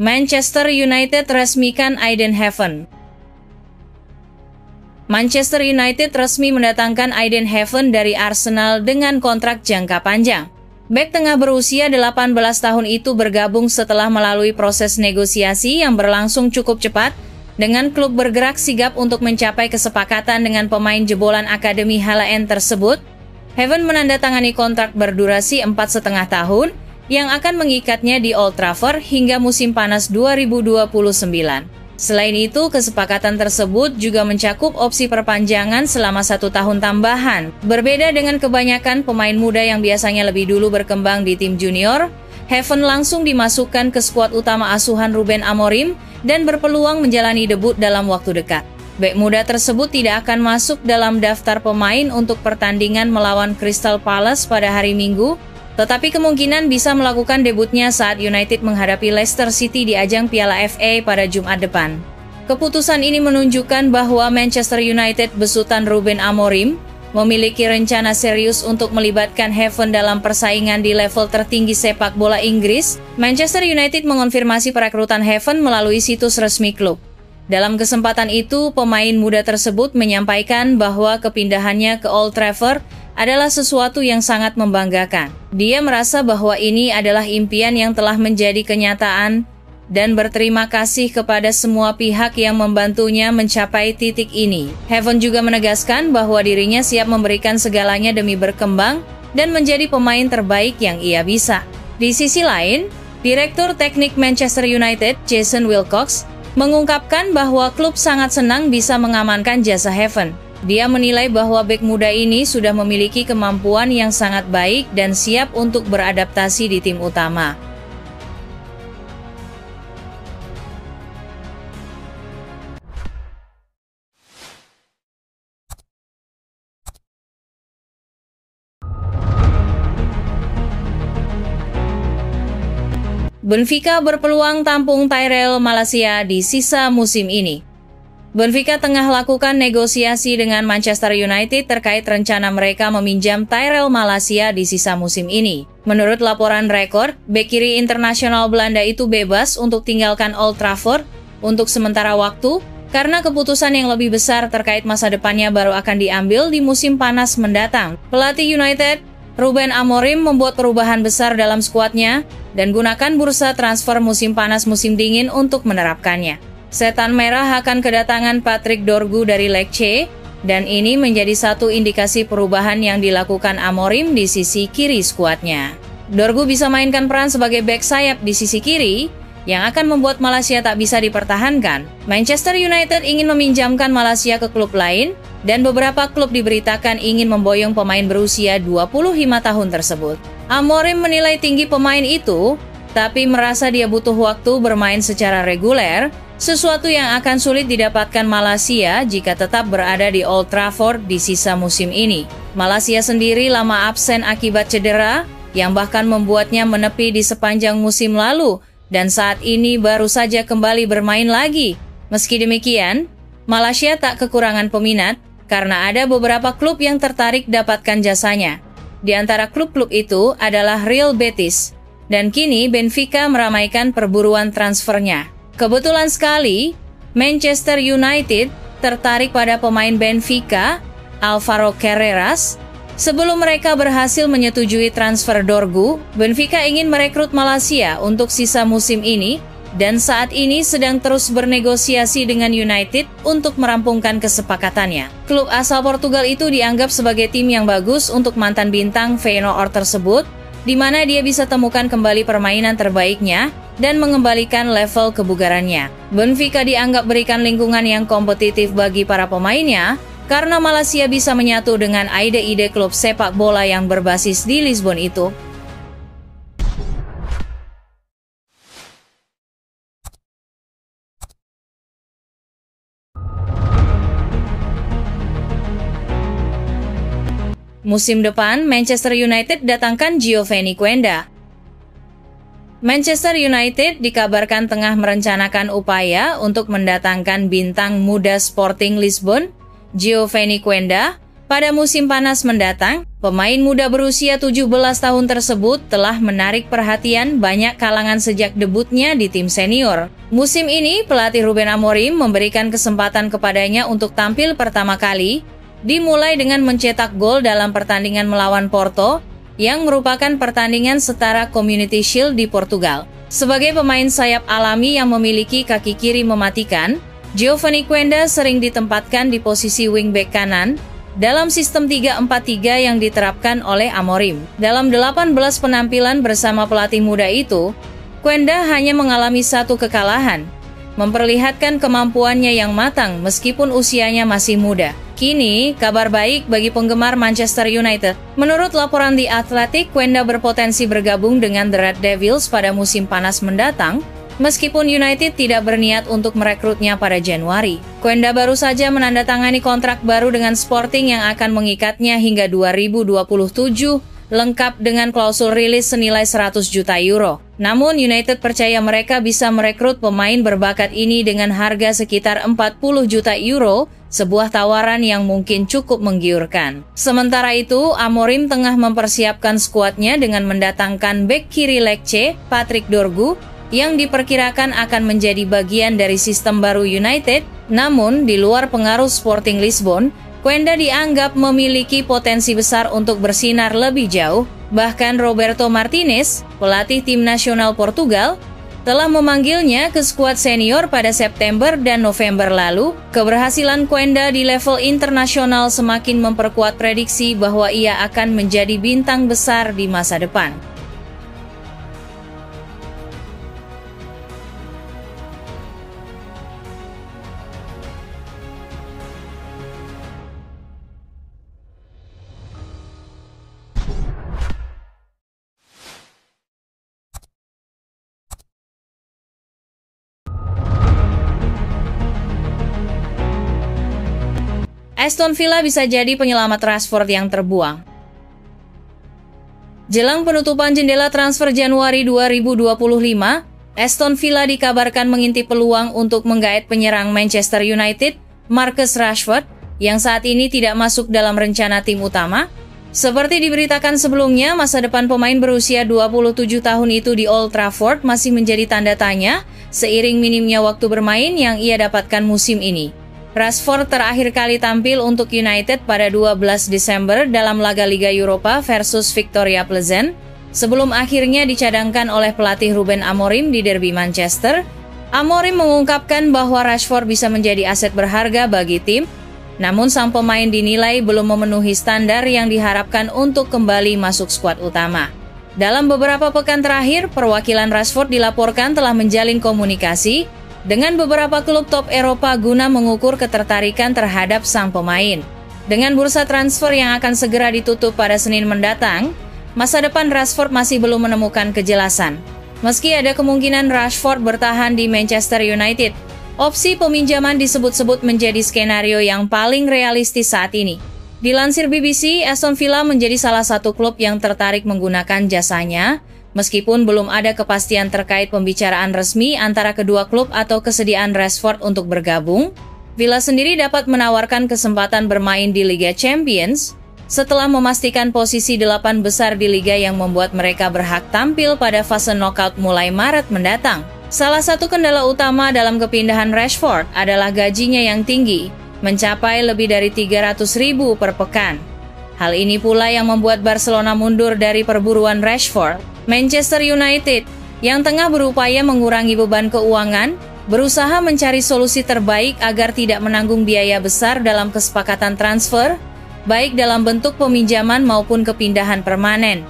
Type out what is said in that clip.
Manchester United resmikan Aiden Heaven. Manchester United resmi mendatangkan Aiden Heaven dari Arsenal dengan kontrak jangka panjang. Bek tengah berusia 18 tahun itu bergabung setelah melalui proses negosiasi yang berlangsung cukup cepat dengan klub bergerak sigap untuk mencapai kesepakatan dengan pemain jebolan Akademi Halaen tersebut. Heaven menandatangani kontrak berdurasi 4,5 tahun yang akan mengikatnya di Old Trafford hingga musim panas 2029. Selain itu, kesepakatan tersebut juga mencakup opsi perpanjangan selama 1 tahun tambahan. Berbeda dengan kebanyakan pemain muda yang biasanya lebih dulu berkembang di tim junior, Heaven langsung dimasukkan ke skuad utama asuhan Ruben Amorim dan berpeluang menjalani debut dalam waktu dekat. Bek muda tersebut tidak akan masuk dalam daftar pemain untuk pertandingan melawan Crystal Palace pada hari Minggu, tetapi kemungkinan bisa melakukan debutnya saat United menghadapi Leicester City di ajang Piala FA pada Jumat depan. Keputusan ini menunjukkan bahwa Manchester United besutan Ruben Amorim memiliki rencana serius untuk melibatkan Heaven dalam persaingan di level tertinggi sepak bola Inggris. Manchester United mengonfirmasi perekrutan Heaven melalui situs resmi klub. Dalam kesempatan itu, pemain muda tersebut menyampaikan bahwa kepindahannya ke Old Trafford adalah sesuatu yang sangat membanggakan. Dia merasa bahwa ini adalah impian yang telah menjadi kenyataan dan berterima kasih kepada semua pihak yang membantunya mencapai titik ini. Heaven juga menegaskan bahwa dirinya siap memberikan segalanya demi berkembang dan menjadi pemain terbaik yang ia bisa. Di sisi lain, Direktur Teknik Manchester United, Jason Wilcox, mengungkapkan bahwa klub sangat senang bisa mengamankan jasa Heaven. Dia menilai bahwa bek muda ini sudah memiliki kemampuan yang sangat baik dan siap untuk beradaptasi di tim utama. Benfica berpeluang tampung Tyrell Malacia di sisa musim ini. Benfica tengah lakukan negosiasi dengan Manchester United terkait rencana mereka meminjam Tyrell Malacia di sisa musim ini. Menurut laporan Rekord, bek kiri internasional Belanda itu bebas untuk tinggalkan Old Trafford untuk sementara waktu karena keputusan yang lebih besar terkait masa depannya baru akan diambil di musim panas mendatang. Pelatih United, Ruben Amorim, membuat perubahan besar dalam skuadnya dan gunakan bursa transfer musim panas musim dingin untuk menerapkannya. Setan Merah akan kedatangan Patrick Dorgu dari Lecce, dan ini menjadi satu indikasi perubahan yang dilakukan Amorim di sisi kiri skuadnya. Dorgu bisa mainkan peran sebagai bek sayap di sisi kiri, yang akan membuat Malacia tak bisa dipertahankan. Manchester United ingin meminjamkan Malacia ke klub lain, dan beberapa klub diberitakan ingin memboyong pemain berusia 25 tahun tersebut. Amorim menilai tinggi pemain itu, tapi merasa dia butuh waktu bermain secara reguler, sesuatu yang akan sulit didapatkan Malacia jika tetap berada di Old Trafford di sisa musim ini. Malacia sendiri lama absen akibat cedera, yang bahkan membuatnya menepi di sepanjang musim lalu, dan saat ini baru saja kembali bermain lagi. Meski demikian, Malacia tak kekurangan peminat, karena ada beberapa klub yang tertarik dapatkan jasanya. Di antara klub-klub itu adalah Real Betis, dan kini Benfica meramaikan perburuan transfernya. Kebetulan sekali, Manchester United tertarik pada pemain Benfica, Alvaro Carreras. Sebelum mereka berhasil menyetujui transfer Dorgu, Benfica ingin merekrut Malacia untuk sisa musim ini, dan saat ini sedang terus bernegosiasi dengan United untuk merampungkan kesepakatannya. Klub asal Portugal itu dianggap sebagai tim yang bagus untuk mantan bintang Feyenoord tersebut, di mana dia bisa temukan kembali permainan terbaiknya dan mengembalikan level kebugarannya. Benfica dianggap berikan lingkungan yang kompetitif bagi para pemainnya, karena Malacia bisa menyatu dengan ide-ide klub sepak bola yang berbasis di Lisbon itu. Musim depan, Manchester United datangkan Giovanni Quenda. Manchester United dikabarkan tengah merencanakan upaya untuk mendatangkan bintang muda Sporting Lisbon, Giovanni Quenda, Pada musim panas mendatang, pemain muda berusia 17 tahun tersebut telah menarik perhatian banyak kalangan sejak debutnya di tim senior. Musim ini, pelatih Ruben Amorim memberikan kesempatan kepadanya untuk tampil pertama kali, dimulai dengan mencetak gol dalam pertandingan melawan Porto, yang merupakan pertandingan setara Community Shield di Portugal. Sebagai pemain sayap alami yang memiliki kaki kiri mematikan, Giovanni Quenda sering ditempatkan di posisi wingback kanan, dalam sistem 3-4-3 yang diterapkan oleh Amorim. Dalam 18 penampilan bersama pelatih muda itu, Quenda hanya mengalami 1 kekalahan, memperlihatkan kemampuannya yang matang meskipun usianya masih muda. Kini, kabar baik bagi penggemar Manchester United. Menurut laporan The Athletic, Quenda berpotensi bergabung dengan The Red Devils pada musim panas mendatang, meskipun United tidak berniat untuk merekrutnya pada Januari. Quenda baru saja menandatangani kontrak baru dengan Sporting yang akan mengikatnya hingga 2027, lengkap dengan klausul rilis senilai 100 juta euro. Namun United percaya mereka bisa merekrut pemain berbakat ini dengan harga sekitar 40 juta euro, sebuah tawaran yang mungkin cukup menggiurkan. Sementara itu, Amorim tengah mempersiapkan skuadnya dengan mendatangkan bek kiri Lecce, Patrick Dorgu, yang diperkirakan akan menjadi bagian dari sistem baru United. Namun, di luar pengaruh Sporting Lisbon, Quenda dianggap memiliki potensi besar untuk bersinar lebih jauh. Bahkan Roberto Martinez, pelatih tim nasional Portugal, telah memanggilnya ke skuad senior pada September dan November lalu. Keberhasilan Quenda di level internasional semakin memperkuat prediksi bahwa ia akan menjadi bintang besar di masa depan. Aston Villa bisa jadi penyelamat Rashford yang terbuang. Jelang penutupan jendela transfer Januari 2025, Aston Villa dikabarkan mengintip peluang untuk menggait penyerang Manchester United, Marcus Rashford, yang saat ini tidak masuk dalam rencana tim utama. Seperti diberitakan sebelumnya, masa depan pemain berusia 27 tahun itu di Old Trafford masih menjadi tanda tanya, seiring minimnya waktu bermain yang ia dapatkan musim ini. Rashford terakhir kali tampil untuk United pada 12 Desember dalam laga Liga Eropa versus Victoria Pleasant, sebelum akhirnya dicadangkan oleh pelatih Ruben Amorim di derby Manchester. Amorim mengungkapkan bahwa Rashford bisa menjadi aset berharga bagi tim, namun sang pemain dinilai belum memenuhi standar yang diharapkan untuk kembali masuk skuad utama. Dalam beberapa pekan terakhir, perwakilan Rashford dilaporkan telah menjalin komunikasi dengan beberapa klub top Eropa guna mengukur ketertarikan terhadap sang pemain. Dengan bursa transfer yang akan segera ditutup pada Senin mendatang, masa depan Rashford masih belum menemukan kejelasan. Meski ada kemungkinan Rashford bertahan di Manchester United, opsi peminjaman disebut-sebut menjadi skenario yang paling realistis saat ini. Dilansir BBC, Aston Villa menjadi salah satu klub yang tertarik menggunakan jasanya, meskipun belum ada kepastian terkait pembicaraan resmi antara kedua klub atau kesediaan Rashford untuk bergabung. Villa sendiri dapat menawarkan kesempatan bermain di Liga Champions setelah memastikan posisi 8 besar di liga yang membuat mereka berhak tampil pada fase knockout mulai Maret mendatang. Salah satu kendala utama dalam kepindahan Rashford adalah gajinya yang tinggi, mencapai lebih dari 300.000 per pekan. Hal ini pula yang membuat Barcelona mundur dari perburuan Rashford. Manchester United, yang tengah berupaya mengurangi beban keuangan, berusaha mencari solusi terbaik agar tidak menanggung biaya besar dalam kesepakatan transfer, baik dalam bentuk peminjaman maupun kepindahan permanen.